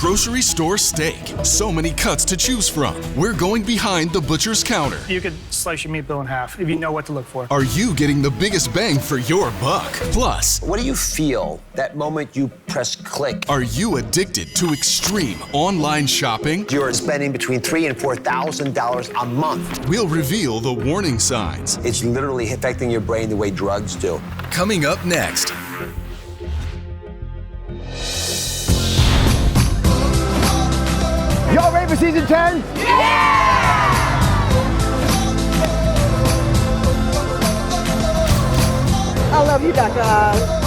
grocery store steak. So many cuts to choose from. We're going behind the butcher's counter. You could slice your meat bill in half if you know what to look for. Are you getting the biggest bang for your buck? Plus, what do you feel that moment you press click? Are you addicted to extreme online shopping? You're spending between $3,000 and $4,000 a month. We'll reveal the warning signs. It's literally affecting your brain the way drugs do. Coming up next. Y'all ready for season 10? Yeah! I love you, Becca.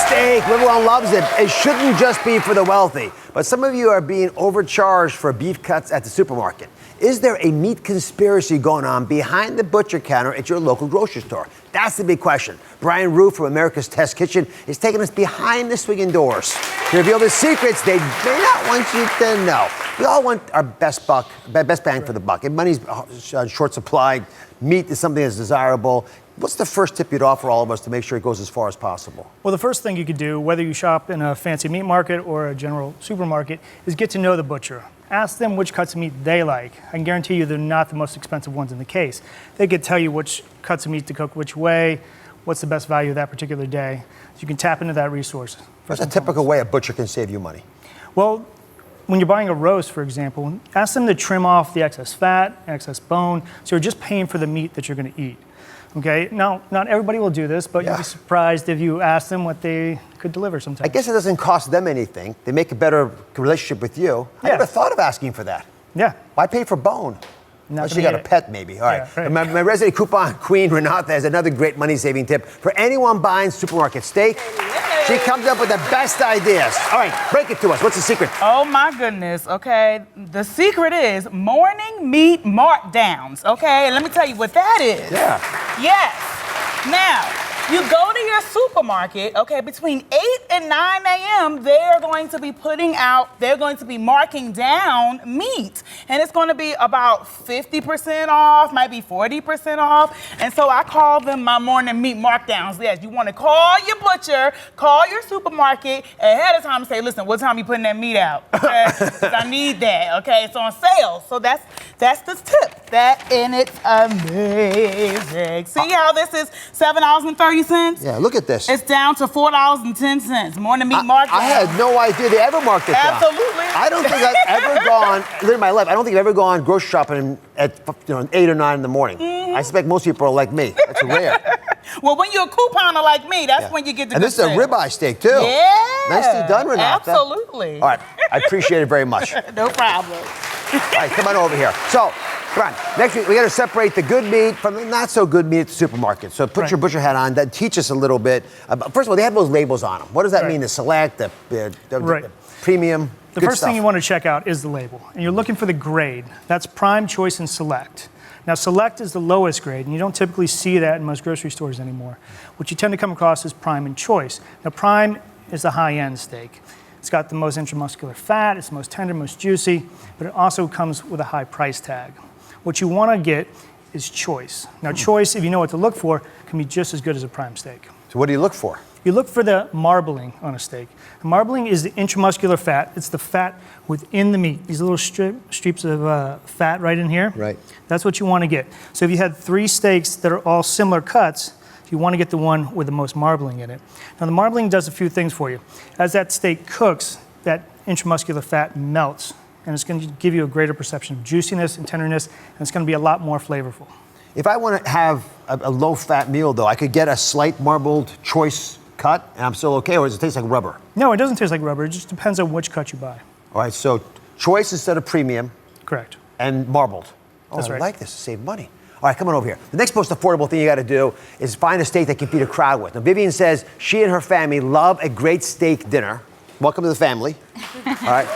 Steak, everyone loves it. It shouldn't just be for the wealthy. But some of you are being overcharged for beef cuts at the supermarket. Is there a meat conspiracy going on behind the butcher counter at your local grocery store? That's the big question. Bryan Roof from America's Test Kitchen is taking us behind the swinging doors to reveal the secrets they may not want you to know. We all want our best bang for the buck. If money's short supply, meat is something that's desirable. What's the first tip you'd offer all of us to make sure it goes as far as possible? Well, the first thing you could do, whether you shop in a fancy meat market or a general supermarket, is get to know the butcher. Ask them which cuts of meat they like. I can guarantee you they're not the most expensive ones in the case. They could tell you which cuts of meat to cook which way, what's the best value that particular day. So you can tap into that resource. What's a typical way a butcher can save you money? Well, when you're buying a roast, for example, ask them to trim off the excess fat, excess bone, so you're just paying for the meat that you're going to eat. Okay, now, not everybody will do this, but you'll be surprised if you ask them what they could deliver sometimes. I guess it doesn't cost them anything. They make a better relationship with you. I never thought of asking for that. Yeah. Why pay for bone? Unless you got a pet, maybe. All right. Right. My resident coupon queen, Renata, has another great money-saving tip for anyone buying supermarket steak. She comes up with the best ideas. All right, break it to us. What's the secret? Oh, my goodness, okay? The secret is morning meat markdowns, okay? And let me tell you what that is. Yeah. Yes. Now, you go to your supermarket, okay, between 8 and 9 a.m., they're going to be marking down meat. And it's going to be about 50% off, might be 40% off. And so I call them my morning meat markdowns. Yes, you want to call your butcher, call your supermarket ahead of time and say, listen, what time you putting that meat out? Okay? 'Cause I need that, okay? It's on sale. So that's the tip. And it's amazing. See how this is $7.30? Yeah, look at this. It's down to $4.10. Morning meat markdown. I had no idea they ever marked it down. Absolutely. I don't think I've ever gone, literally in my life, I don't think I've ever gone grocery shopping at 8 or 9 in the morning. Mm-hmm. I suspect most people are like me. That's rare. Well, when you're a couponer like me, that's when you get the And good this is a sales. ribeye steak, too. Yeah. Nicely done, Renata. Absolutely. All right, I appreciate it very much. No problem. All right, come on over here. So, Brian, next week we got to separate the good meat from the not so good meat at the supermarket. So put your butcher hat on. That teach us a little bit. First of all, they have those labels on them. What does that mean? The select, the premium. The first thing you want to check out is the label, and you're looking for the grade. That's prime, choice, and select. Now, select is the lowest grade, and you don't typically see that in most grocery stores anymore. What you tend to come across is prime and choice. Now, prime is the high-end steak. It's got the most intramuscular fat, it's the most tender, most juicy, but it also comes with a high price tag. What you want to get is choice. Now, choice, if you know what to look for, can be just as good as a prime steak. So what do you look for? You look for the marbling on a steak. The marbling is the intramuscular fat. It's the fat within the meat. These little streaks of fat right in here. Right. That's what you want to get. So if you had 3 steaks that are all similar cuts, you want to get the one with the most marbling in it. Now, the marbling does a few things for you. As that steak cooks, that intramuscular fat melts, and it's going to give you a greater perception of juiciness and tenderness, and it's going to be a lot more flavorful. If I want to have a low-fat meal, though, I could get a slight marbled choice cut, and I'm still okay, or does it taste like rubber? No, it doesn't taste like rubber. It just depends on which cut you buy. All right, so choice instead of premium. Correct. And marbled. That's right. I like this to save money. All right, come on over here. The next most affordable thing you got to do is find a steak that can feed a crowd with. Now, Vivian says she and her family love a great steak dinner. Welcome to the family. All right.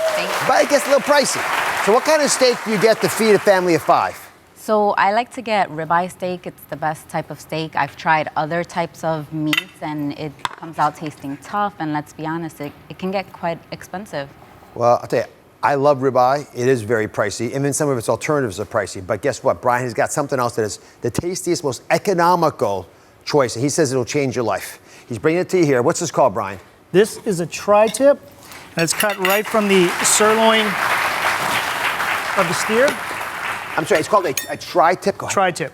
But it gets a little pricey. So what kind of steak do you get to feed a family of 5? So I like to get ribeye steak. It's the best type of steak. I've tried other types of meats and it comes out tasting tough. And let's be honest, it can get quite expensive. Well, I'll tell you, I love ribeye. It is very pricey. And then some of its alternatives are pricey. But guess what? Bryan has got something else that is the tastiest, most economical choice. And he says it'll change your life. He's bringing it to you here. What's this called, Bryan? This is a tri-tip, and it's cut right from the sirloin of the steer. I'm sorry, it's called a tri-tip? Go ahead. Tri-tip.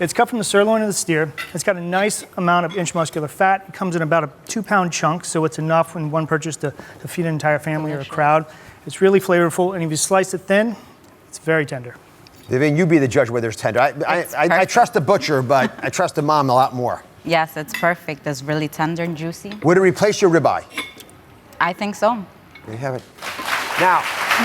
It's cut from the sirloin of the steer. It's got a nice amount of intramuscular fat. It comes in about a 2-pound chunk, so it's enough in one purchase to feed an entire family or a crowd. It's really flavorful, and if you slice it thin, it's very tender. Vivian, you be the judge whether it's tender. I trust the butcher, but I trust the mom a lot more. Yes, it's perfect. It's really tender and juicy. Would it replace your ribeye? I think so. There you have it. Now,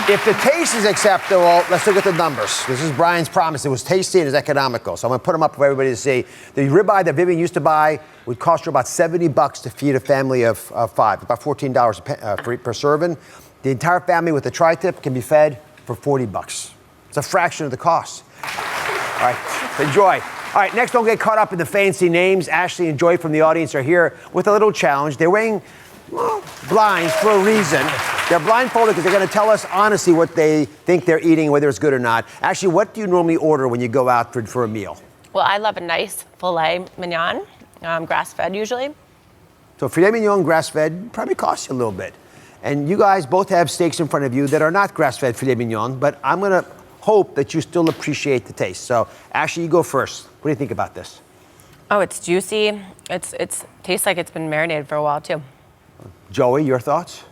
if the taste is acceptable, let's look at the numbers. This is Bryan's promise. It was tasty and it's economical. So I'm going to put them up for everybody to see. The ribeye that Vivian used to buy would cost her about $70 to feed a family of 5, about $14 per serving. The entire family with the tri-tip can be fed for $40. It's a fraction of the cost. All right, enjoy. All right, next, don't get caught up in the fancy names. Ashley and Joy from the audience are here with a little challenge. They're wearing blinds for a reason. They're blindfolded because they're going to tell us honestly what they think they're eating, whether it's good or not. Ashley, what do you normally order when you go out for a meal? Well, I love a nice filet mignon, grass-fed usually. So filet mignon grass-fed probably costs you a little bit. And you guys both have steaks in front of you that are not grass-fed filet mignon, but I'm going to hope that you still appreciate the taste. So Ashley, you go first. What do you think about this? Oh, it's juicy. It's tastes like it's been marinated for a while too. Joey, your thoughts?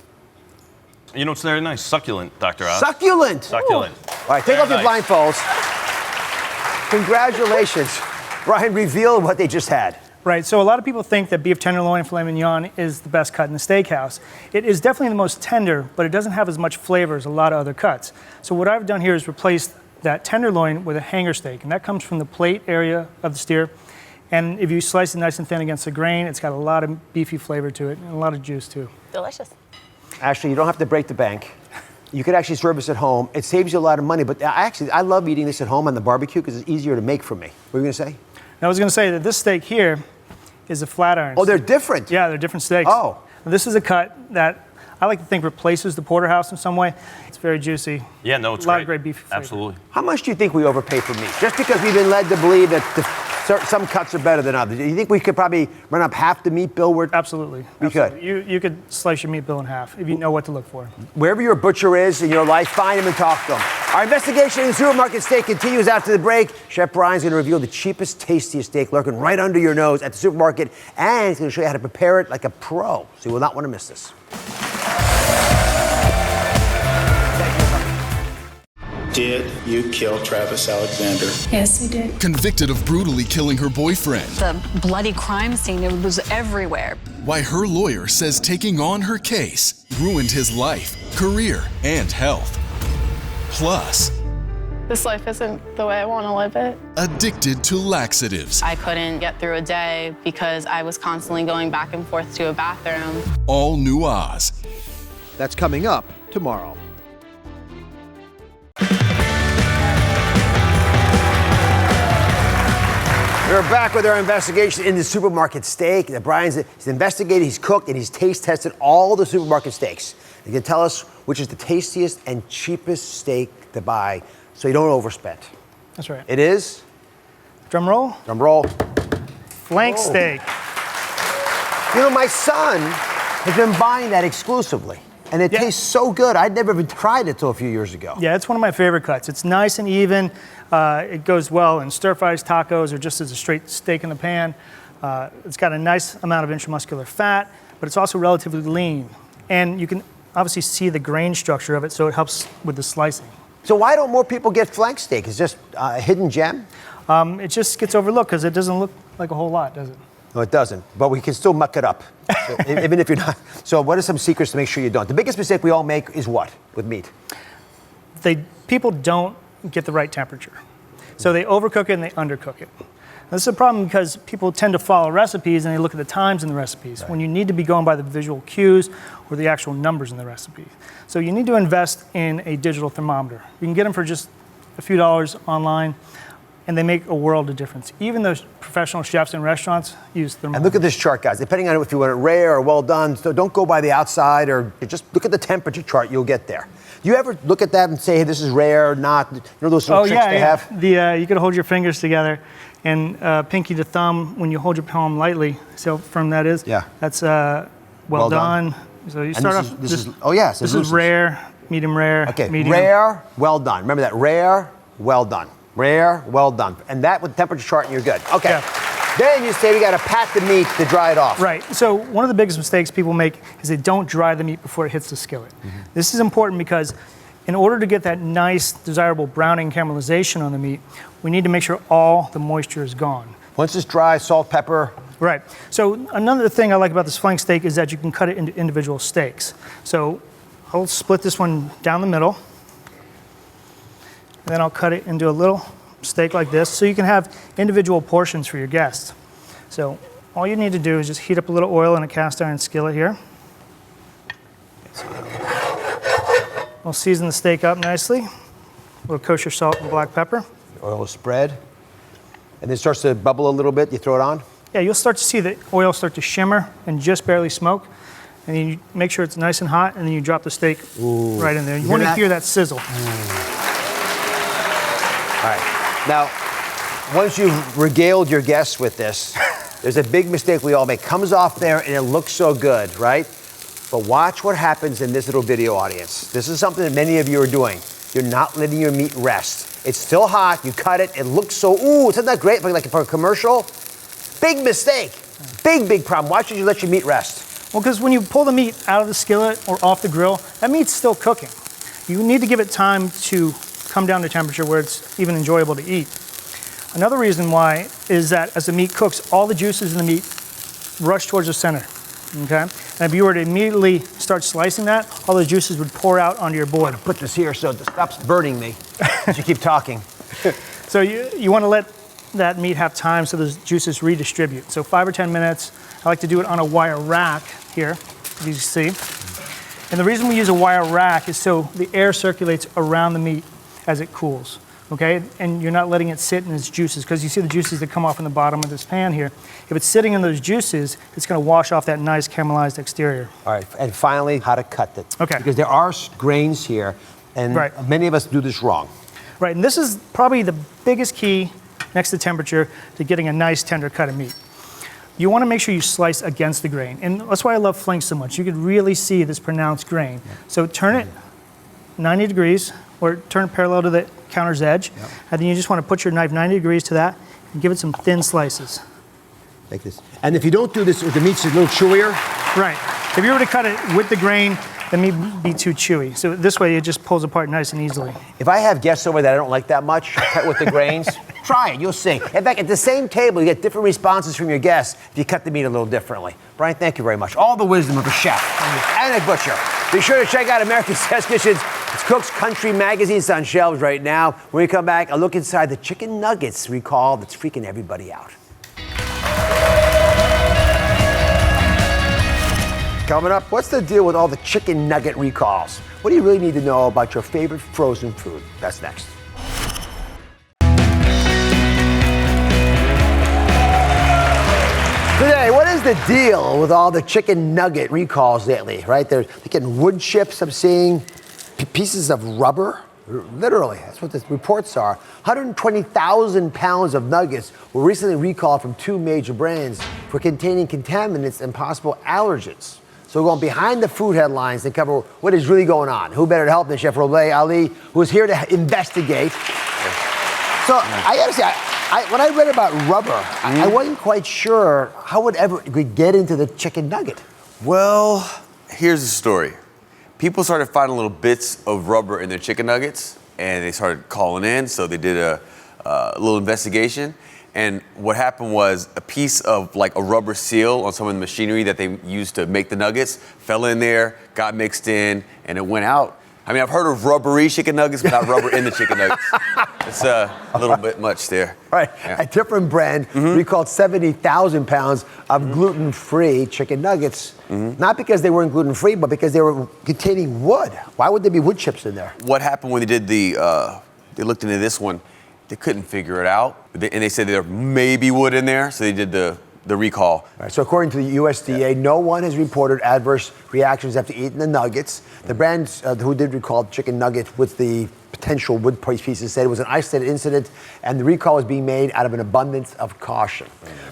You know, it's very nice. Succulent, Dr. Oz. Succulent? Succulent. All right, take off your blindfolds. Congratulations. Bryan, reveal what they just had. Right, so a lot of people think that beef tenderloin and filet mignon is the best cut in the steakhouse. It is definitely the most tender, but it doesn't have as much flavor as a lot of other cuts. So what I've done here is replace that tenderloin with a hanger steak, and that comes from the plate area of the steer. And if you slice it nice and thin against the grain, it's got a lot of beefy flavor to it and a lot of juice too. Delicious. Actually, you don't have to break the bank. You could actually serve this at home. It saves you a lot of money, but I love eating this at home on the barbecue because it's easier to make for me. What were you going to say? I was going to say that this steak here is a flat iron. Oh, they're different? Yeah, they're different steaks. Oh. This is a cut that I like to think replaces the porterhouse in some way. It's very juicy. Yeah, no, it's a lot of great beef flavor. Absolutely. How much do you think we overpay for meat? Just because we've been led to believe that some cuts are better than others. Do you think we could probably run up half the meat bill? Absolutely. We could. You could slice your meat bill in half if you know what to look for. Wherever your butcher is in your life, find him and talk to him. Our investigation in the supermarket steak continues after the break. Chef Bryan's going to reveal the cheapest, tastiest steak lurking right under your nose at the supermarket, and he's going to show you how to prepare it like a pro. So you will not want to miss this. Did you kill Travis Alexander? Yes, I did. Convicted of brutally killing her boyfriend. The bloody crime scene, it was everywhere. Why her lawyer says taking on her case ruined his life, career, and health. Plus, this life isn't the way I want to live it. Addicted to laxatives. I couldn't get through a day because I was constantly going back and forth to a bathroom. All new Oz. That's coming up tomorrow. We're back with our investigation in the supermarket steak. Bryan's he's investigated, he's cooked, and he's taste tested all the supermarket steaks. He can tell us which is the tastiest and cheapest steak to buy so you don't overspend. That's right. It is? Drum roll. Drum roll. Flank steak. You know, my son has been buying that exclusively. And it tastes so good. I'd never even tried it until a few years ago. Yeah, it's one of my favorite cuts. It's nice and even. It goes well in stir-fries, tacos, or just as a straight steak in the pan. It's got a nice amount of intramuscular fat, but it's also relatively lean. And you can obviously see the grain structure of it, so it helps with the slicing. So why don't more people get flank steak? Is it just a hidden gem? It just gets overlooked because it doesn't look like a whole lot, does it? No, it doesn't. But we can still muck it up, so, even if you're not. So what are some secrets to make sure you don't? The biggest mistake we all make is what with meat? People don't get the right temperature. So they overcook it and they undercook it. This is a problem because people tend to follow recipes and they look at the times in the recipes when you need to be going by the visual cues or the actual numbers in the recipe. So you need to invest in a digital thermometer. You can get them for just a few dollars online, and they make a world of difference. Even those professional chefs in restaurants use thermometers. And look at this chart, guys. Depending on if you want it rare or well done, so don't go by the outside or just look at the temperature chart, you'll get there. Do you ever look at that and say, hey, this is rare, not, you know those little tricks they have? You can hold your fingers together and pinky to thumb when you hold your palm lightly. So from that is, that's well done. So you start off, this is this is rare, medium rare, okay, medium. Rare, well done. Remember that, rare, well done. Rare, well done. And that with the temperature chart and you're good. Okay. Yeah. Then you say we got to pat the meat to dry it off. Right. So one of the biggest mistakes people make is they don't dry the meat before it hits the skillet. This is important because in order to get that nice, desirable browning caramelization on the meat, we need to make sure all the moisture is gone. Once it's dry, salt, pepper. Right. So another thing I like about this flank steak is that you can cut it into individual steaks. So I'll split this one down the middle. And then I'll cut it into a little steak like this so you can have individual portions for your guests. So all you need to do is just heat up a little oil in a cast iron skillet here. We'll season the steak up nicely. A little kosher salt and black pepper. The oil is spread. And then it starts to bubble a little bit, you throw it on? Yeah, you'll start to see the oil start to shimmer and just barely smoke. And then you make sure it's nice and hot, and then you drop the steak right in there. You want to hear that sizzle. All right. Now, once you've regaled your guests with this, there's a big mistake we all make. Comes off there and it looks so good, right? But watch what happens in this little video, audience. This is something that many of you are doing. You're not letting your meat rest. It's still hot, you cut it, it looks so, isn't that great? Like for a commercial? Big mistake. Big problem. Why should you let your meat rest? Well, because when you pull the meat out of the skillet or off the grill, that meat's still cooking. You need to give it time to come down to temperature where it's even enjoyable to eat. Another reason why is that as the meat cooks, all the juices in the meat rush towards the center, okay? And if you were to immediately start slicing that, all the juices would pour out onto your board. I'm gonna put this here so it stops burning me as you keep talking. So you want to let that meat have time so those juices redistribute. So 5 or 10 minutes. I like to do it on a wire rack here, as you see. And the reason we use a wire rack is so the air circulates around the meat as it cools, okay? And you're not letting it sit in its juices, because you see the juices that come off in the bottom of this pan here. If it's sitting in those juices, it's gonna wash off that nice caramelized exterior. All right, and finally, how to cut it. Okay. Because there are grains here, and many of us do this wrong. Right, and this is probably the biggest key next to temperature to getting a nice tender cut of meat. You wanna make sure you slice against the grain, and that's why I love flanks so much. You could really see this pronounced grain. So turn it 90 degrees, or turn it parallel to the counter's edge, and then you just want to put your knife 90 degrees to that and give it some thin slices. Like this. And if you don't do this, the meat's a little chewier? Right. If you were to cut it with the grain, the meat would be too chewy. So this way it just pulls apart nice and easily. If I have guests over that I don't like that much, cut with the grains, try it, you'll see. In fact, at the same table, you get different responses from your guests if you cut the meat a little differently. Bryan, thank you very much. All the wisdom of a chef and a butcher. Be sure to check out America's Test Kitchens. It's Cook's Country Magazine. It's on shelves right now. When we come back, a look inside the chicken nuggets recall that's freaking everybody out. Coming up, what's the deal with all the chicken nugget recalls? What do you really need to know about your favorite frozen food? That's next. Today, what is the deal with all the chicken nugget recalls lately, right? They're getting wood chips, I'm seeing pieces of rubber. Literally, that's what the reports are. 120,000 pounds of nuggets were recently recalled from 2 major brands for containing contaminants and possible allergens. So we're going behind the food headlines to cover what is really going on. Who better to help than Chef Roblé Ali, who is here to investigate. So I gotta say, when I read about rubber, I wasn't quite sure how it would get into the chicken nugget. Well, here's the story. People started finding little bits of rubber in their chicken nuggets, and they started calling in, so they did a little investigation. And what happened was a piece of like a rubber seal on some of the machinery that they used to make the nuggets fell in there, got mixed in, and it went out. I mean, I've heard of rubbery chicken nuggets, but not rubber in the chicken nuggets. It's a little bit much there. Right. Yeah. A different brand recalled 70,000 pounds of gluten-free chicken nuggets. Not because they weren't gluten-free, but because they were containing wood. Why would there be wood chips in there? What happened when they did they looked into this one, they couldn't figure it out. And they said there may be wood in there, so they did the the recall. All right, so according to the USDA, no one has reported adverse reactions after eating the nuggets. The brands who did recall chicken nugget with the potential wood pieces said it was an isolated incident, and the recall was being made out of an abundance of caution.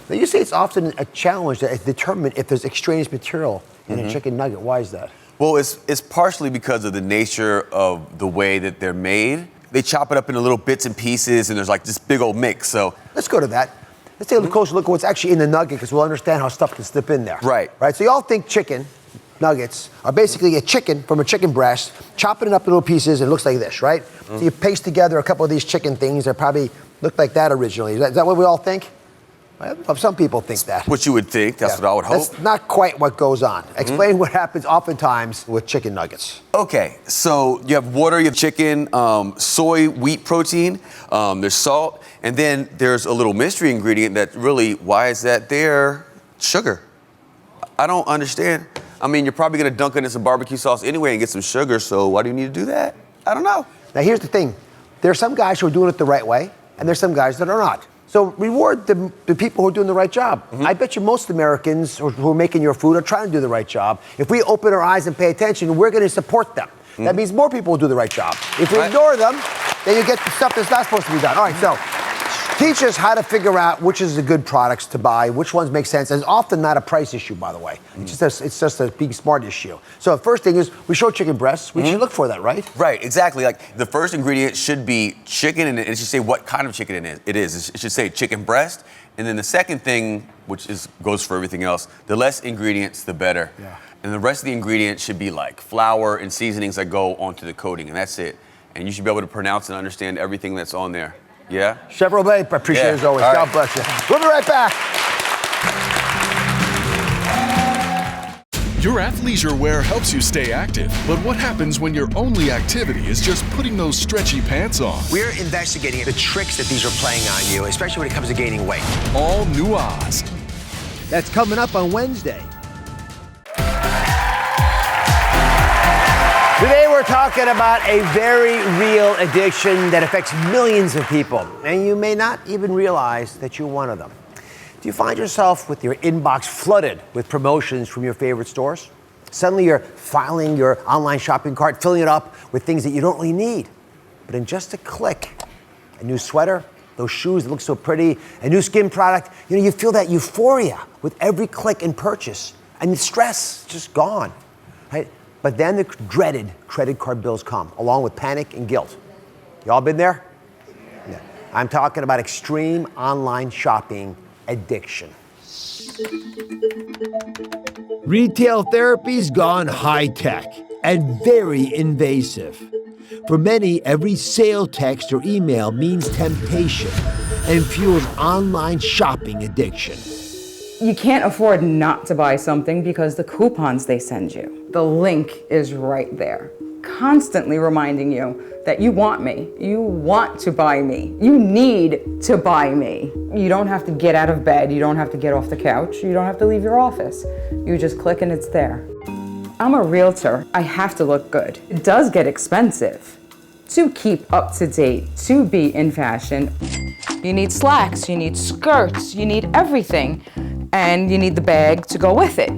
Now, you say it's often a challenge to determine if there's extraneous material in a chicken nugget. Why is that? Well, it's partially because of the nature of the way that they're made. They chop it up into little bits and pieces, and there's like this big old mix. So let's go to that. Let's take a closer look at what's actually in the nugget, because we'll understand how stuff can slip in there. Right. So y'all think chicken nuggets are basically a chicken from a chicken breast, chopping it up into little pieces, and it looks like this, right? So you paste together a couple of these chicken things that probably looked like that originally. Is that what we all think? Well, some people think that. What you would think, that's what I would hope. That's not quite what goes on. Explain what happens oftentimes with chicken nuggets. Okay, so you have water, you have chicken, soy, wheat protein, there's salt, and then there's a little mystery ingredient that really, why is that there? Sugar. I don't understand. I mean, you're probably gonna dunk it in some barbecue sauce anyway and get some sugar, so why do you need to do that? I don't know. Now here's the thing. There are some guys who are doing it the right way, and there's some guys that are not. So reward the people who are doing the right job. I bet you most Americans who are making your food are trying to do the right job. If we open our eyes and pay attention, we're going to support them. That means more people will do the right job. If we ignore them, then you get the stuff that's not supposed to be done. All right, so teach us how to figure out which is the good products to buy, which ones make sense. It's often not a price issue, by the way. It's just a being smart issue. So the first thing is, we show chicken breasts. We should look for that, right? Right, exactly. Like the first ingredient should be chicken, and it should say what kind of chicken it is. It should say chicken breast. And then the second thing, which goes for everything else, the less ingredients, the better. Yeah. And the rest of the ingredients should be like flour and seasonings that go onto the coating, and that's it. And you should be able to pronounce and understand everything that's on there. Yeah? Chef Roblé, appreciate it as always. All God right. bless you. We'll be right back. Your athleisure wear helps you stay active, but what happens when your only activity is just putting those stretchy pants on? We're investigating the tricks that these are playing on you, especially when it comes to gaining weight. All new Oz. That's coming up on Wednesday. Today we're talking about a very real addiction that affects millions of people, and you may not even realize that you're one of them. Do you find yourself with your inbox flooded with promotions from your favorite stores? Suddenly you're filing your online shopping cart, filling it up with things that you don't really need. But in just a click, a new sweater, those shoes that look so pretty, a new skin product, you feel that euphoria with every click and purchase, and the stress is just gone, right? But then the dreaded credit card bills come, along with panic and guilt. Y'all been there? Yeah. I'm talking about extreme online shopping addiction. Retail therapy's gone high-tech and very invasive. For many, every sale text or email means temptation and fuels online shopping addiction. You can't afford not to buy something because the coupons they send you, the link is right there, constantly reminding you that you want me, you want to buy me, you need to buy me. You don't have to get out of bed, you don't have to get off the couch, you don't have to leave your office. You just click and it's there. I'm a realtor, I have to look good. It does get expensive to keep up to date, to be in fashion. You need slacks, you need skirts, you need everything. And you need the bag to go with it.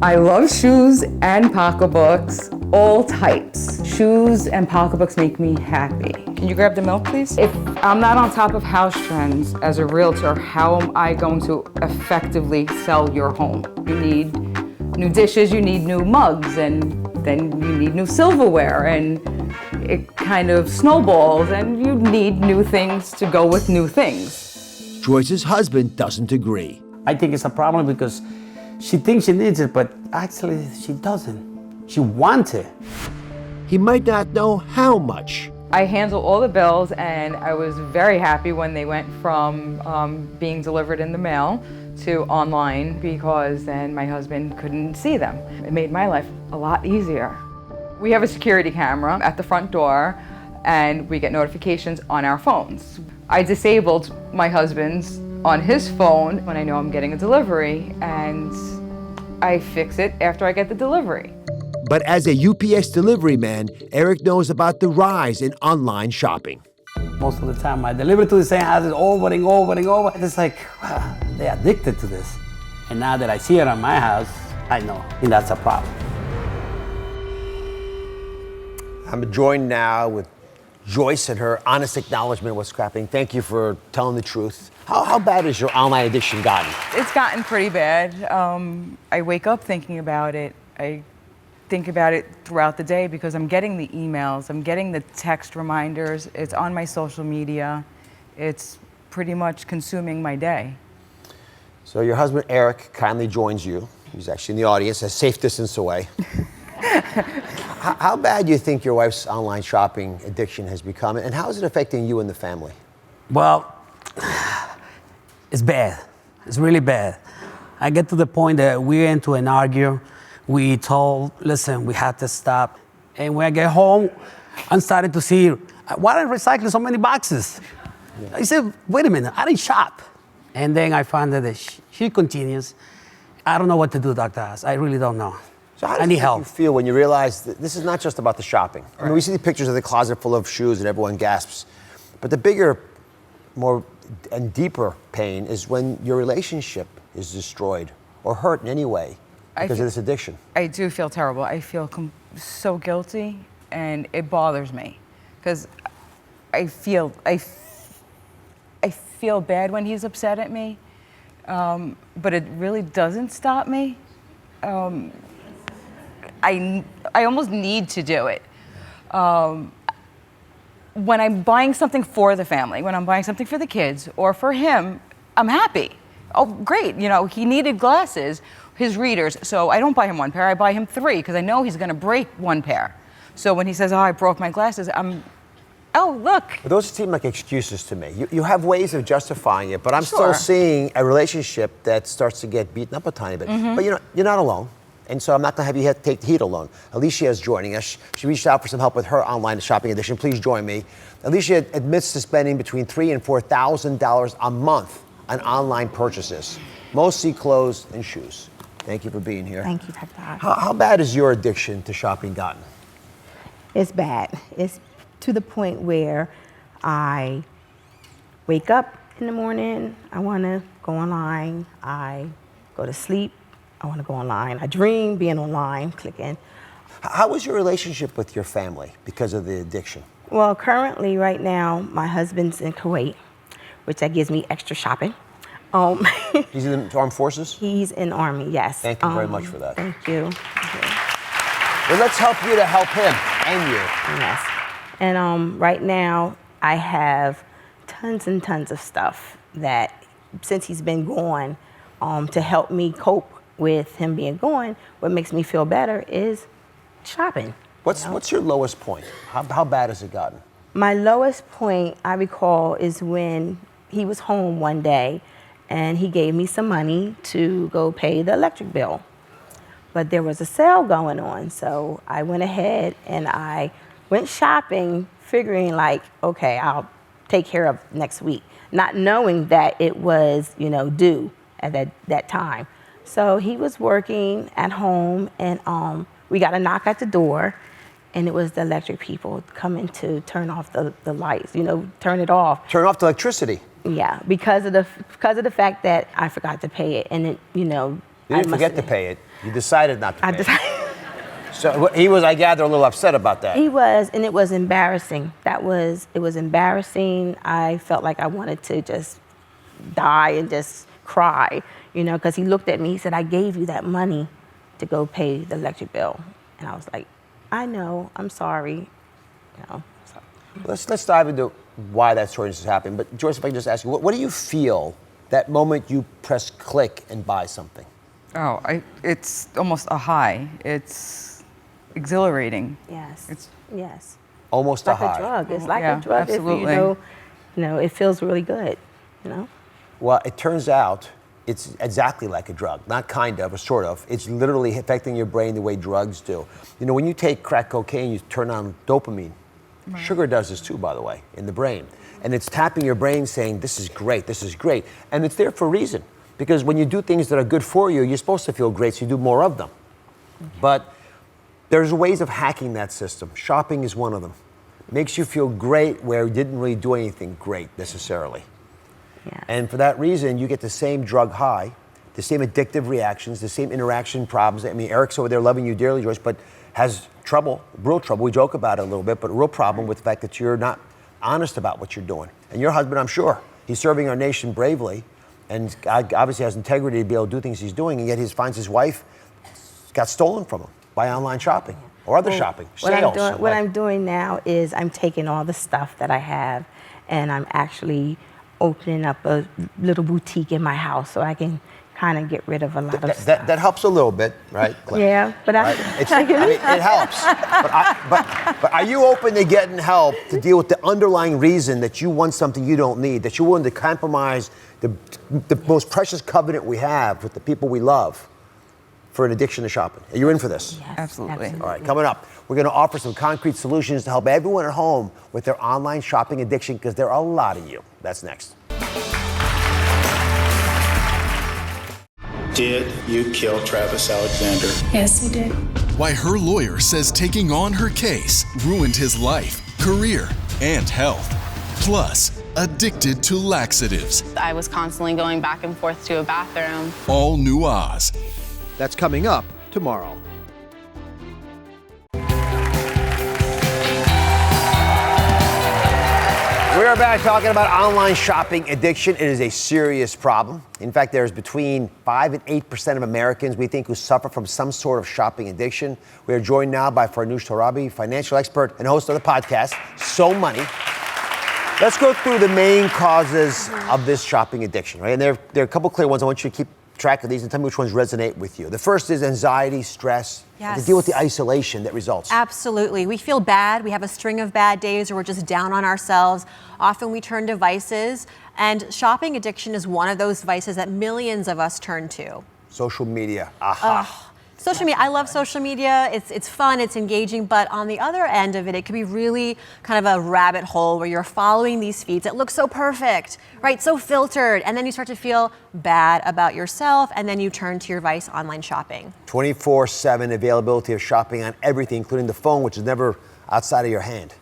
I love shoes and pocketbooks, all types. Shoes and pocketbooks make me happy. Can you grab the milk, please? If I'm not on top of house trends as a realtor, how am I going to effectively sell your home? You need new dishes, you need new mugs, and then you need new silverware, and it kind of snowballs, and you need new things to go with new things. Joyce's husband doesn't agree. I think it's a problem because she thinks she needs it, but actually she doesn't. She wants it. He might not know how much. I handle all the bills, and I was very happy when they went from being delivered in the mail to online, because then my husband couldn't see them. It made my life a lot easier. We have a security camera at the front door, and we get notifications on our phones. I disabled my husband's on his phone when I know I'm getting a delivery, and I fix it after I get the delivery. But as a UPS delivery man, Eric knows about the rise in online shopping. Most of the time I deliver to the same houses over and over and over. It's like, wow, they're addicted to this. And now that I see it on my house, I know, and that's a problem. I'm joined now with Joyce and her honest acknowledgement of what's happening. Thank you for telling the truth. How bad has your online addiction gotten? It's gotten pretty bad. I wake up thinking about it. I think about it throughout the day because I'm getting the emails, I'm getting the text reminders, it's on my social media. It's pretty much consuming my day. So your husband, Eric, kindly joins you. He's actually in the audience, a safe distance away. How bad do you think your wife's online shopping addiction has become, and how is it affecting you and the family? Well, it's bad. It's really bad. I get to the point that we're into an argument. We told, listen, we have to stop. And when I get home, I'm starting to see, why am I recycling so many boxes? Yeah. I said, wait a minute, I didn't shop. And then I found that she continues. I don't know what to do, Dr. Oz. I really don't know. So how does you feel when you realize that this is not just about the shopping? Right. I mean, we see the pictures of the closet full of shoes and everyone gasps. But the bigger, more and deeper pain is when your relationship is destroyed or hurt in any way because of this addiction. I do feel terrible. I feel so guilty, and it bothers me because I feel bad when he's upset at me, but it really doesn't stop me. I almost need to do it. When I'm buying something for the family, when I'm buying something for the kids or for him, I'm happy. Oh, great, you know, he needed glasses, his readers, so I don't buy him one pair, I buy him 3 because I know he's gonna break one pair. So when he says, oh, I broke my glasses, oh, look. But those seem like excuses to me. You have ways of justifying it, but I'm still seeing a relationship that starts to get beaten up a tiny bit. Mm-hmm. But you're not alone. And so I'm not going to have you take the heat alone. Alicia is joining us. She reached out for some help with her online shopping addiction. Please join me. Alicia admits to spending between $3,000 and $4,000 a month on online purchases, mostly clothes and shoes. Thank you for being here. Thank you, Dr. Oz. How bad has your addiction to shopping gotten? It's bad. It's to the point where I wake up in the morning, I want to go online. I go to sleep, I want to go online. I dream being online, clicking. How was your relationship with your family because of the addiction? Well, currently, right now, my husband's in Kuwait, which that gives me extra shopping. He's in the armed forces? He's in the Army, yes. Thank you very much for that. Thank you. Well, let's help you to help him and you. Yes. And right now, I have tons and tons of stuff that, since he's been gone, to help me cope with him being gone, what makes me feel better is shopping. What's your lowest point? How bad has it gotten? My lowest point, I recall, is when he was home one day and he gave me some money to go pay the electric bill. But there was a sale going on, so I went ahead and I went shopping, figuring like, okay, I'll take care of next week, not knowing that it was, due at that time. So he was working at home, and we got a knock at the door, and it was the electric people coming to turn off the lights, turn it off. Turn off the electricity? Yeah, because of the fact that I forgot to pay it, and it, You didn't forget to pay it. You decided not to pay it. So he was, I gather, a little upset about that. He was, and it was embarrassing. It was embarrassing. I felt like I wanted to just die and just cry, because he looked at me, he said, I gave you that money to go pay the electric bill. And I was like, I know, I'm sorry. So. Let's dive into why that sort of is happening. But Joyce, if I can just ask you, what do you feel that moment you press click and buy something? Oh, it's almost a high. It's exhilarating. Yes. Yes. Almost like a high. It's like a drug. It's like a drug. Absolutely. If it feels really good, Well, it turns out it's exactly like a drug. Not kind of, or sort of. It's literally affecting your brain the way drugs do. When you take crack cocaine, you turn on dopamine. Right. Sugar does this too, by the way, in the brain. And it's tapping your brain saying, this is great, this is great. And it's there for a reason. Because when you do things that are good for you, you're supposed to feel great, so you do more of them. Okay. But there's ways of hacking that system. Shopping is one of them. Makes you feel great where you didn't really do anything great necessarily. Yes. And for that reason, you get the same drug high the same addictive reactions, the same interaction problems. I mean, Eric's over there loving you dearly, Joyce, but has trouble, real trouble. We joke about it a little bit, but a real problem with the fact that you're not honest about what you're doing. And your husband, I'm sure, he's serving our nation bravely and obviously has integrity to be able to do things he's doing, and yet he finds his wife got stolen from him by online shopping or other shopping, sales. What I'm doing now is I'm taking all the stuff that I have and I'm actually opening up a little boutique in my house so I can kind of get rid of a lot of stuff. That helps a little bit, right? Yeah, but right? It helps. But are you open to getting help to deal with the underlying reason that you want something you don't need, that you're willing to compromise the most precious covenant we have with the people we love for an addiction to shopping? Are you in for this? Yes, Absolutely. All right, coming up, we're going to offer some concrete solutions to help everyone at home with their online shopping addiction, because there are a lot of you. That's next. Did you kill Travis Alexander? Yes, I did. Why her lawyer says taking on her case ruined his life, career, and health. Plus, addicted to laxatives. I was constantly going back and forth to a bathroom. All new Oz. That's coming up tomorrow. We are back talking about online shopping addiction. It is a serious problem. In fact, there's between 5 and 8% of Americans we think who suffer from some sort of shopping addiction. We are joined now by Farnoosh Torabi, financial expert and host of the podcast, So Money. Let's go through the main causes of this shopping addiction, right? And there are a couple clear ones. I want you to keep track of these and tell me which ones resonate with you. The first is anxiety, stress, Yes. to deal with the isolation that results. Absolutely. We feel bad. We have a string of bad days or we're just down on ourselves. Often we turn to vices, and shopping addiction is one of those vices that millions of us turn to. Social media. Aha. Social media, I love social media. It's fun, it's engaging, but on the other end of it, it can be really kind of a rabbit hole where you're following these feeds that look so perfect, right? So filtered, and then you start to feel bad about yourself, and then you turn to your vice, online shopping. 24/7 availability of shopping on everything, including the phone, which is never outside of your hand.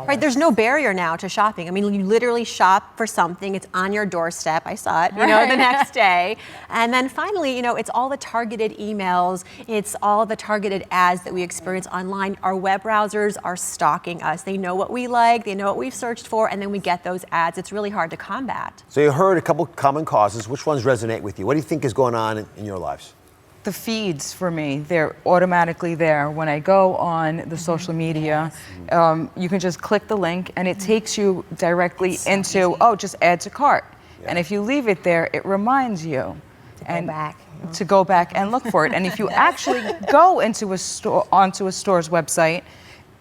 Right, there's no barrier now to shopping. I mean, you literally shop for something, it's on your doorstep, I saw it, the next day. And then finally, it's all the targeted emails, it's all the targeted ads that we experience online. Our web browsers are stalking us. They know what we like, they know what we've searched for, and then we get those ads. It's really hard to combat. So you heard a couple common causes. Which ones resonate with you? What do you think is going on in your lives? The feeds for me, they're automatically there. When I go on the social media, you can just click the link and it takes you directly into, just add to cart. Yeah. And if you leave it there, it reminds you to go back and look for it. And if you actually go into onto a store's website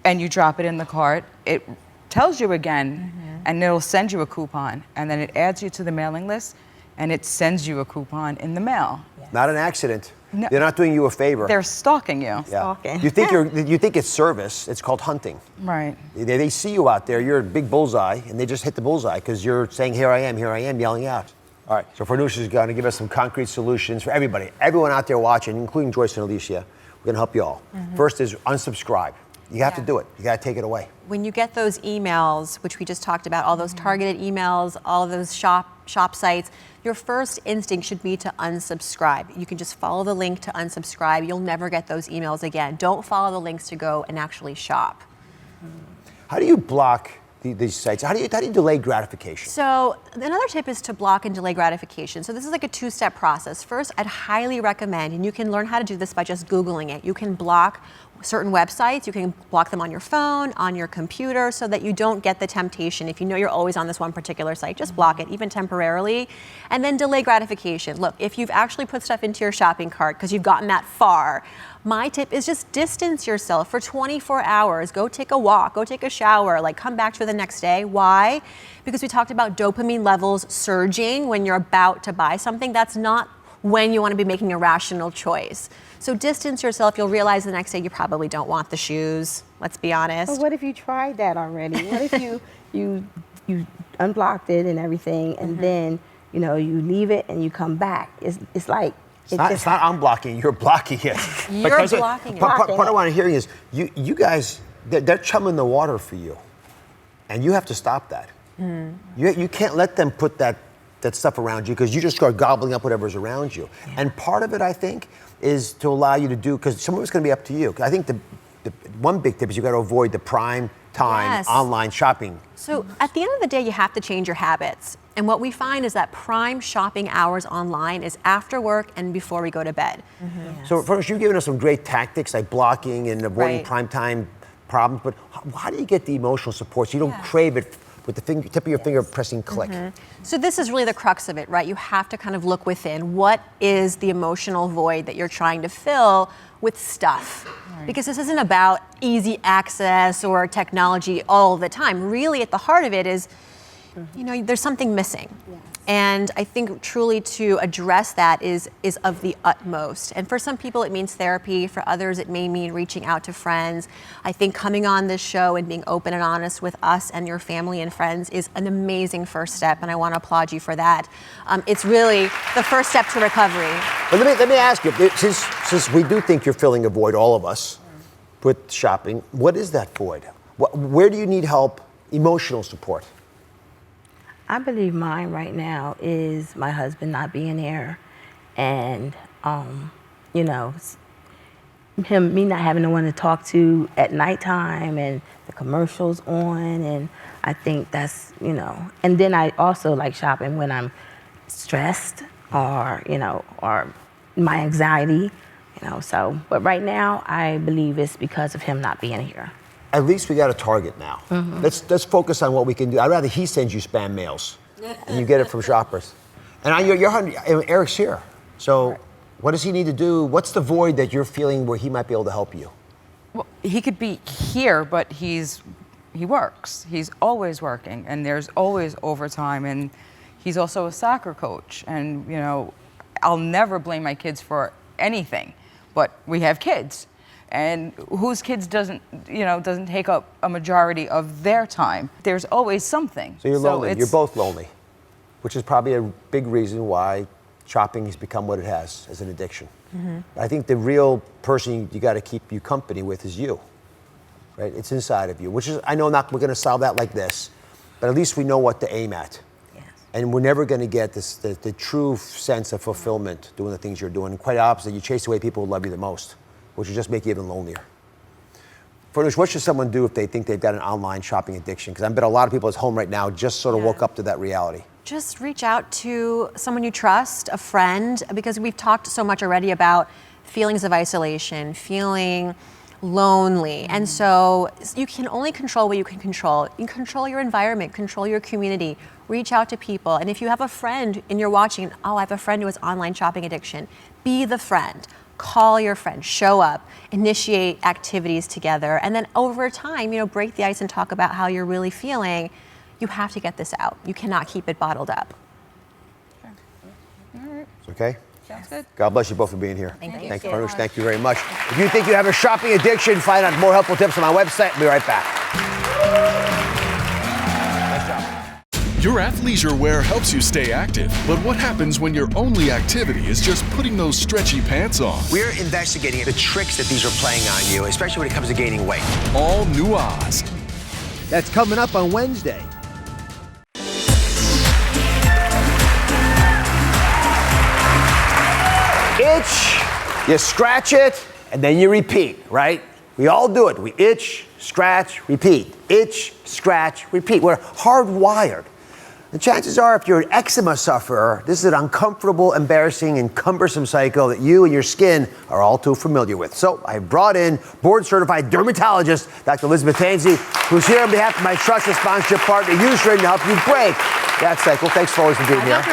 and you drop it in the cart, it tells you again, and it'll send you a coupon. And then it adds you to the mailing list and it sends you a coupon in the mail. Not an accident. No. They're not doing you a favor. They're stalking you. Yeah. Stalking. You think it's service. It's called hunting. Right. They see you out there. You're a big bullseye, and they just hit the bullseye because you're saying, here I am, yelling out. All right. So Farnoosh is going to give us some concrete solutions for everybody, everyone out there watching, including Joyce and Alicia. We're going to help you all. First is unsubscribe. You have to do it. You got to take it away. When you get those emails, which we just talked about, all those targeted emails, all of those shop sites, your first instinct should be to unsubscribe. You can just follow the link to unsubscribe. You'll never get those emails again. Don't follow the links to go and actually shop. How do you block these sites? How do you delay gratification? So another tip is to block and delay gratification. So this is like a two-step process. First, I'd highly recommend, and you can learn how to do this by just Googling it. You can block certain websites, you can block them on your phone, on your computer, so that you don't get the temptation. If you know you're always on this one particular site, just block it, even temporarily. And then delay gratification. Look, if you've actually put stuff into your shopping cart because you've gotten that far, my tip is just distance yourself for 24 hours. Go take a walk, go take a shower, come back to it the next day. Why? Because we talked about dopamine levels surging when you're about to buy something. That's not when you want to be making a rational choice. So distance yourself. You'll realize the next day you probably don't want the shoes. Let's be honest. But what if you tried that already? What if you unblocked it and everything, and then you leave it and you come back? It's like it's not unblocking. You're blocking it. You're blocking it. Part of what I'm hearing is you guys they're chumming the water for you, and you have to stop that. You can't let them put that that stuff around you because you just start gobbling up whatever's around you. Yeah. And part of it, I think, is to allow you to do, because some of it's going to be up to you. I think the one big tip is you got to avoid the prime time online shopping. So at the end of the day, you have to change your habits. And what we find is that prime shopping hours online is after work and before we go to bed. Yes. So first, you've given us some great tactics like blocking and avoiding prime time problems, but how do you get the emotional support so you don't crave it with the tip of your finger pressing click? So this is really the crux of it, right? You have to kind of look within. What is the emotional void that you're trying to fill with stuff? Because this isn't about easy access or technology all the time. Really, at the heart of it is, you know, there's something missing. And I think truly to address that is of the utmost. And for some people it means therapy, for others it may mean reaching out to friends. I think coming on this show and being open and honest with us and your family and friends is an amazing first step, and I want to applaud you for that. It's really the first step to recovery. But let me ask you, since we do think you're filling a void, all of us, with shopping, what is that void? Where do you need help, emotional support? I believe mine right now is my husband not being here, and you know, me not having no one to talk to at nighttime, and the commercials on, and I think that's, you know. And then I also like shopping when I'm stressed or, you know, or my anxiety, you know. So, but right now I believe it's because of him not being here. At least we got a target now. Let's focus on what we can do. I'd rather he sends you spam mails and you get it from shoppers. And you're hungry. Eric's here. So what does he need to do? What's the void that you're feeling where he might be able to help you? Well, he could be here, but he works. He's always working, and there's always overtime, and he's also a soccer coach. And, you know, I'll never blame my kids for anything, but we have kids. And whose kids doesn't take up a majority of their time? There's always something. So you're lonely. You're both lonely, which is probably a big reason why shopping has become what it has as an addiction. I think the real person you got to keep you company with is you, right? It's inside of you, which is, I know we're going to solve that like this, but at least we know what to aim at. And we're never going to get the true sense of fulfillment doing the things you're doing. And quite opposite, you chase away people who love you the most, which will just make you even lonelier. Farnoosh, what should someone do if they think they've got an online shopping addiction? Because I bet a lot of people at home right now just sort of woke up to that reality. Just reach out to someone you trust, a friend, because we've talked so much already about feelings of isolation, feeling lonely. And so you can only control what you can control. You can control your environment, control your community, reach out to people. And if you have a friend and you're watching, oh, I have a friend who has online shopping addiction, be the friend. Call your friend, show up, initiate activities together, and then over time, you know, break the ice and talk about how you're really feeling. You have to get this out. You cannot keep it bottled up. All right. Okay? Sounds good. God bless you both for being here. Thank you. Farnoosh. Thank you very much. If you think you have a shopping addiction, find out more helpful tips on my website. I'll be right back. Your athleisure wear helps you stay active, but what happens when your only activity is just putting those stretchy pants on? We're investigating the tricks that these are playing on you, especially when it comes to gaining weight. All new Oz. That's coming up on Wednesday. Itch, you scratch it, and then you repeat, right? We all do it. We itch, scratch, repeat. Itch, scratch, repeat. We're hardwired. The chances are, if you're an eczema sufferer, this is an uncomfortable, embarrassing, and cumbersome cycle that you and your skin are all too familiar with. So I brought in board-certified dermatologist, Dr. Elizabeth Tanzi, who's here on behalf of my trusted sponsorship partner, Eucerin, to help you break that cycle. Thanks for always for being here.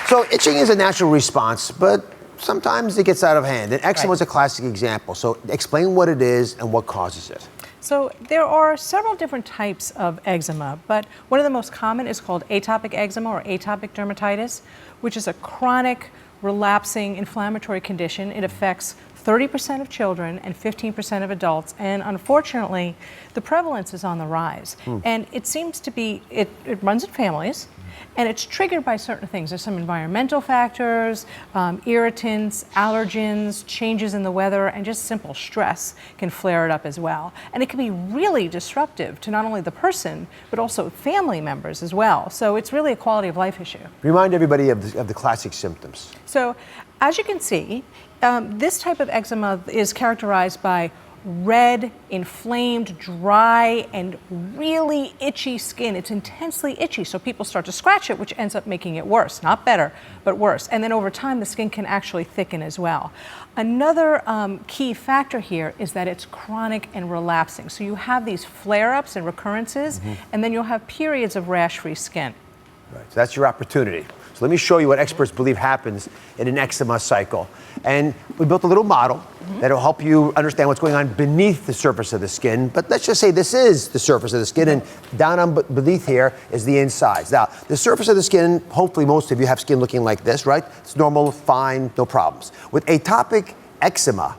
So itching is a natural response, but sometimes it gets out of hand. And eczema is a classic example. So explain what it is and what causes it. So there are several different types of eczema, but one of the most common is called atopic eczema or atopic dermatitis, which is a chronic, relapsing inflammatory condition. It affects 30% of children and 15% of adults, and unfortunately, the prevalence is on the rise. And it seems to be, it runs in families, And it's triggered by certain things. There's some environmental factors, irritants, allergens, changes in the weather, and just simple stress can flare it up as well. And it can be really disruptive to not only the person, but also family members as well. So it's really a quality of life issue. Remind everybody of the classic symptoms. So as you can see, this type of eczema is characterized by red, inflamed, dry, and really itchy skin. It's intensely itchy, so people start to scratch it, which ends up making it worse. Not better, but worse. And then over time, the skin can actually thicken as well. Another key factor here is that it's chronic and relapsing. So you have these flare-ups and recurrences, and then you'll have periods of rash-free skin. Right, so that's your opportunity. So let me show you what experts believe happens in an eczema cycle. And we built a little model that'll help you understand what's going on beneath the surface of the skin. But let's just say this is the surface of the skin, and down on beneath here is the insides. Now, the surface of the skin, hopefully most of you have skin looking like this, right? It's normal, fine, no problems. With atopic eczema,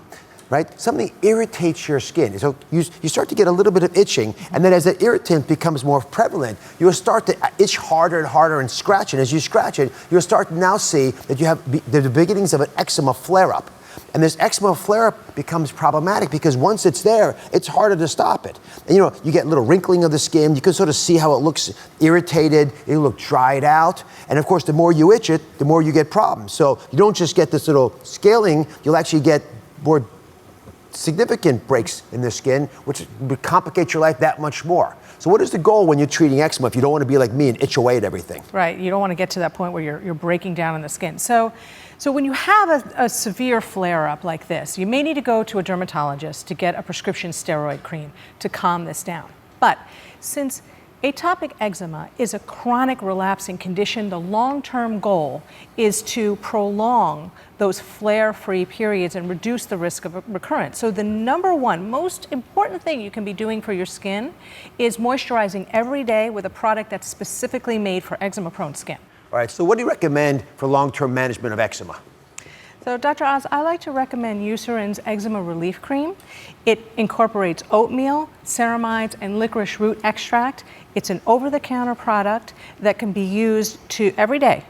right, something irritates your skin. So you start to get a little bit of itching, and then as that irritant becomes more prevalent, you'll start to itch harder and harder and scratch it. As you scratch it, you'll start to now see that you have the beginnings of an eczema flare-up. And this eczema flare-up becomes problematic because once it's there, it's harder to stop it. And you get a little wrinkling of the skin. You can sort of see how it looks irritated. It'll look dried out. And of course, the more you itch it, the more you get problems. So you don't just get this little scaling, you'll actually get more significant breaks in the skin, which would complicate your life that much more. So what is the goal when you're treating eczema if you don't want to be like me and itch away at everything? Right, you don't want to get to that point where you're breaking down in the skin. So when you have a severe flare-up like this, you may need to go to a dermatologist to get a prescription steroid cream to calm this down. But since atopic eczema is a chronic relapsing condition, the long-term goal is to prolong those flare-free periods and reduce the risk of recurrence. So the number one most important thing you can be doing for your skin is moisturizing every day with a product that's specifically made for eczema-prone skin. All right, so what do you recommend for long-term management of eczema? So Dr. Oz, I like to recommend Eucerin's Eczema Relief Cream. It incorporates oatmeal, ceramides, and licorice root extract. It's an over-the-counter product that can be used every day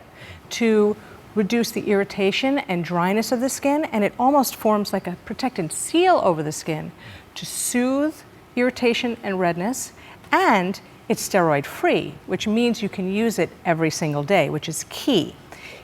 to reduce the irritation and dryness of the skin, and it almost forms like a protectant seal over the skin to soothe irritation and redness, and it's steroid-free, which means you can use it every single day, which is key.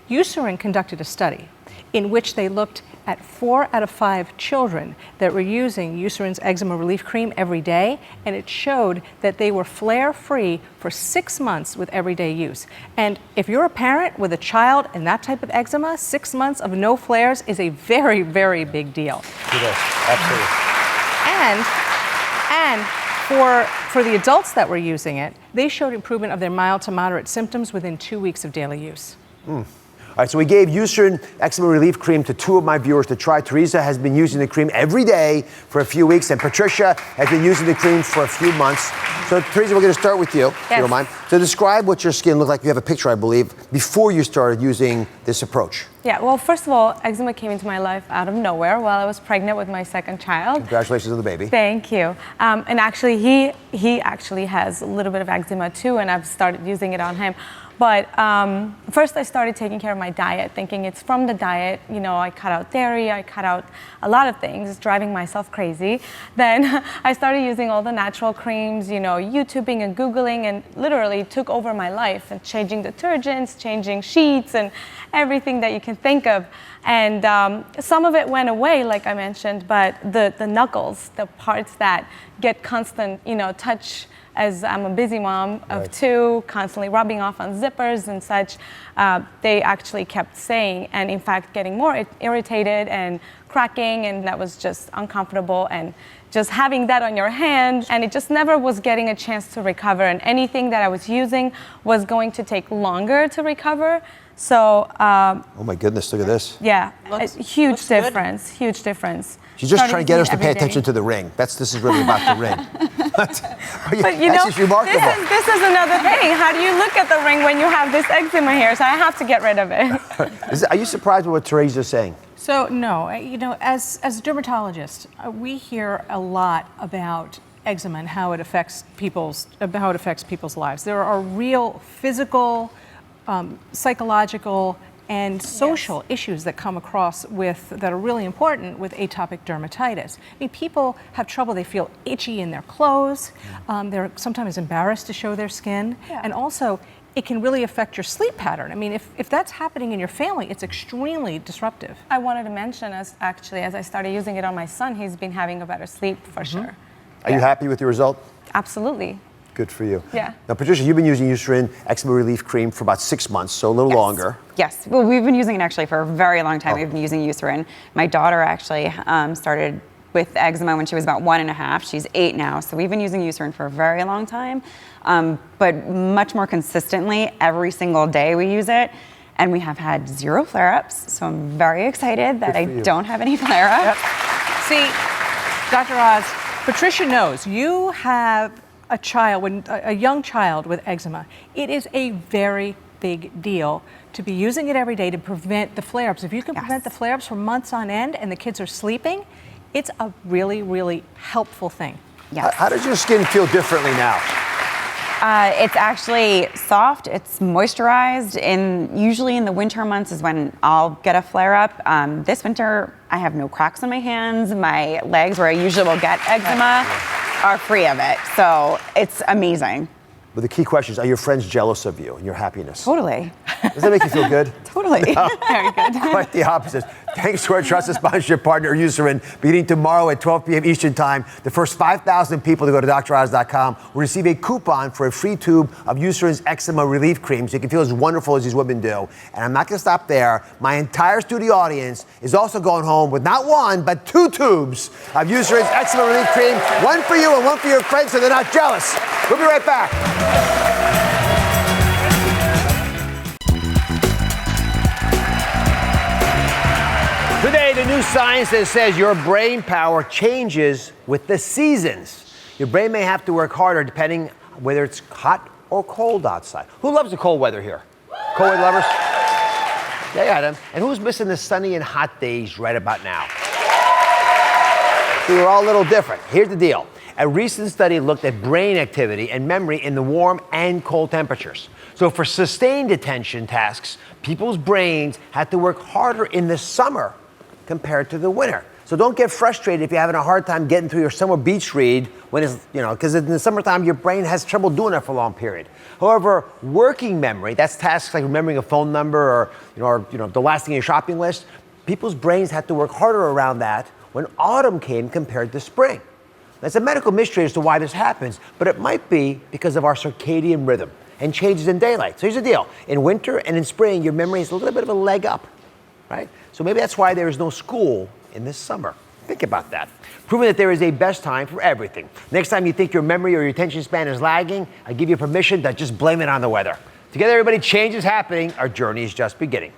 Eucerin conducted a study in which they looked at 4 out of 5 children that were using Eucerin's Eczema Relief Cream every day, and it showed that they were flare-free for 6 months with everyday use. And if you're a parent with a child and that type of eczema, 6 months of no flares is a very, very big deal. It is, absolutely. And for the adults that were using it, they showed improvement of their mild to moderate symptoms within 2 weeks of daily use. All right, so we gave Eucerin Eczema Relief Cream to 2 of my viewers to try. Teresa has been using the cream every day for a few weeks, and Patricia has been using the cream for a few months. So Teresa, we're going to start with you, if you don't mind. So describe what your skin looked like. You have a picture, I believe, before you started using this approach. Yeah, well, first of all, eczema came into my life out of nowhere while I was pregnant with my second child. Congratulations on the baby. Thank you. And actually, he actually has a little bit of eczema too, and I've started using it on him. But first I started taking care of my diet, thinking it's from the diet. I cut out dairy, I cut out a lot of things, driving myself crazy. Then I started using all the natural creams, YouTubing and Googling, and literally took over my life and changing detergents, changing sheets, and everything that you can think of. And some of it went away, like I mentioned, but the knuckles, the parts that get constant, touch, as I'm a busy mom of 2, constantly rubbing off on zippers and such, they actually kept saying, and in fact getting more irritated and cracking, and that was just uncomfortable, and just having that on your hand, and it just never was getting a chance to recover, and anything that I was using was going to take longer to recover. So oh my goodness, look at this. Yeah, a huge difference, huge difference. She's just trying to get us to pay attention to the ring. This is really about the ring. But that's just remarkable. This is another thing. How do you look at the ring when you have this eczema here? So I have to get rid of it. Are you surprised with what Teresa's saying? So no, as a dermatologist, we hear a lot about eczema and how it affects people's lives. There are real physical psychological and social issues that come across that are really important with atopic dermatitis. I mean, people have trouble, they feel itchy in their clothes, they're sometimes embarrassed to show their skin, and also it can really affect your sleep pattern. I mean, if that's happening in your family, it's extremely disruptive. I wanted to mention, as I started using it on my son, he's been having a better sleep for sure. Are you happy with your result? Absolutely. Good for you. Yeah. Now, Patricia, you've been using Eucerin Eczema Relief Cream for about 6 months, so a little longer. Yes. Well, we've been using it actually for a very long time. We've been using Eucerin. My daughter actually started with eczema when she was about 1.5. She's 8 now, so we've been using Eucerin for a very long time, but much more consistently. Every single day we use it, and we have had 0 flare-ups, so I'm very excited that I don't have any flare-ups. See, Dr. Oz, Patricia knows you have a young child with eczema. It is a very big deal to be using it every day to prevent the flare-ups. If you can prevent the flare-ups for months on end and the kids are sleeping, it's a really, really helpful thing. Yes. How does your skin feel differently now? It's actually soft, it's moisturized, and usually in the winter months is when I'll get a flare-up. This winter, I have no cracks on my hands. My legs, where I usually will get eczema, are free of it. So it's amazing. But the key question is, are your friends jealous of you and your happiness? Totally. Does that make you feel good? Totally. No. Very good. Quite the opposite. Thanks to our trusted sponsorship partner, Eucerin. Beginning tomorrow at 12 p.m. Eastern Time, the first 5,000 people to go to DrOz.com will receive a coupon for a free tube of Eucerin's Eczema Relief Cream, so you can feel as wonderful as these women do. And I'm not going to stop there. My entire studio audience is also going home with not 1, but 2 tubes of Eucerin's Eczema Relief Cream. 1 for you and 1 for your friends, so they're not jealous. We'll be right back. Today, the new science that says your brain power changes with the seasons. Your brain may have to work harder depending whether it's hot or cold outside. Who loves the cold weather here? Cold weather lovers? Yeah, them. And who's missing the sunny and hot days right about now? We were all a little different. Here's the deal. A recent study looked at brain activity and memory in the warm and cold temperatures. So for sustained attention tasks, people's brains had to work harder in the summer compared to the winter. So don't get frustrated if you're having a hard time getting through your summer beach read when it's, because in the summertime, your brain has trouble doing that for a long period. However, working memory, that's tasks like remembering a phone number or the last thing in your shopping list, people's brains had to work harder around that when autumn came compared to spring. It's a medical mystery as to why this happens, but it might be because of our circadian rhythm and changes in daylight. So here's the deal. In winter and in spring, your memory is a little bit of a leg up, right? So maybe that's why there is no school in this summer. Think about that. Proving that there is a best time for everything. Next time you think your memory or your attention span is lagging, I give you permission to just blame it on the weather. Together, everybody, change is happening. Our journey is just beginning.